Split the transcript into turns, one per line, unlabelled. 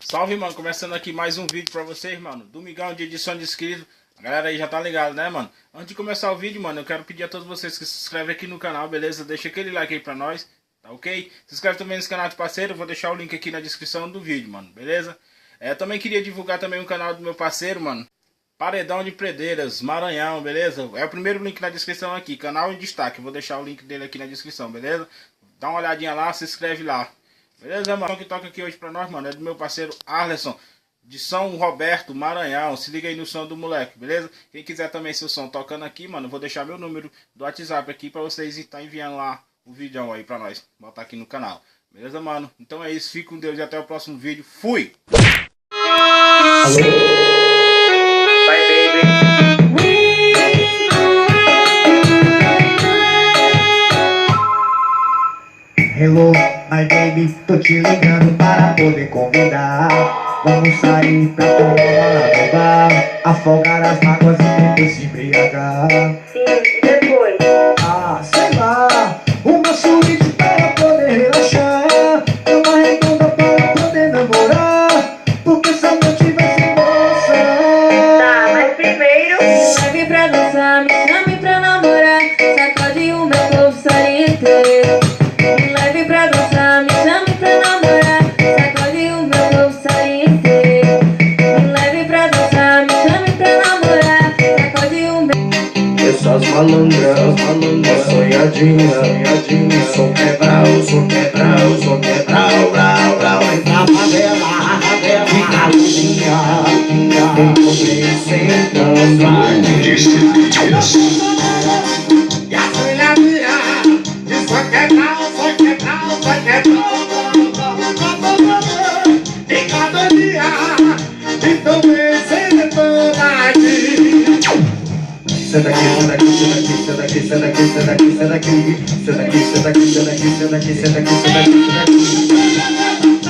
Salve, mano, começando aqui mais um vídeo pra vocês, mano. Domingão de edição de inscritos. A galera aí já tá ligado, né, mano? Antes de começar o vídeo, mano, eu quero pedir a todos vocês que se inscrevem aqui no canal, beleza? Deixa aquele like aí pra nós, tá ok? Se inscreve também nesse canal de parceiro, eu vou deixar o link aqui na descrição do vídeo, mano, beleza? Também queria divulgar também o canal do meu parceiro, mano, Paredão de Predeiras, Maranhão, beleza? É o primeiro link na descrição aqui, canal em destaque. Eu vou deixar o link dele aqui na descrição, beleza? Dá uma olhadinha lá, se inscreve lá. Beleza, mano? O que toca aqui hoje pra nós, mano, é do meu parceiro Arleson, de São Roberto, Maranhão. Se liga aí no som do moleque, beleza? Quem quiser também seu som tocando aqui, mano, eu vou deixar meu número do WhatsApp aqui pra vocês estar enviando lá o vídeo aí pra nós, botar aqui no canal. Beleza, mano? Então é isso, fique com Deus e até o próximo vídeo. Fui!
Alô? Bye, baby. Hello, my baby, tô te ligando para poder convidar. Vamos sair pra tomar no bar, afogar as mágoas e depois se embriagar.
Sim, e depois?
Ah, sei lá, uma suíte para poder relaxar, uma redonda para poder namorar, porque essa noite vai ser nossa.
Tá, mas primeiro me leve pra dançar, me chame pra namorar, sacode o meu corpo inteiro. Me leve pra dançar, me chame pra namorar, sacode o meu corpo inteiro. Me leve pra dançar, me chame pra namorar, sacode o meu...
Essas malandras, sonhadinha, som quebral, brau, brau, entra na favela, fica lisinha, encontrei sentando. E a sonhadinha, de som quebral, fica doidinha, então vem sentando aqui. Senta aqui, senta aqui, senta aqui, senta aqui, senta aqui, senta aqui, senta aqui, senta aqui, senta aqui, senta aqui, senta aqui, senta aqui, senta aqui, senta aqui.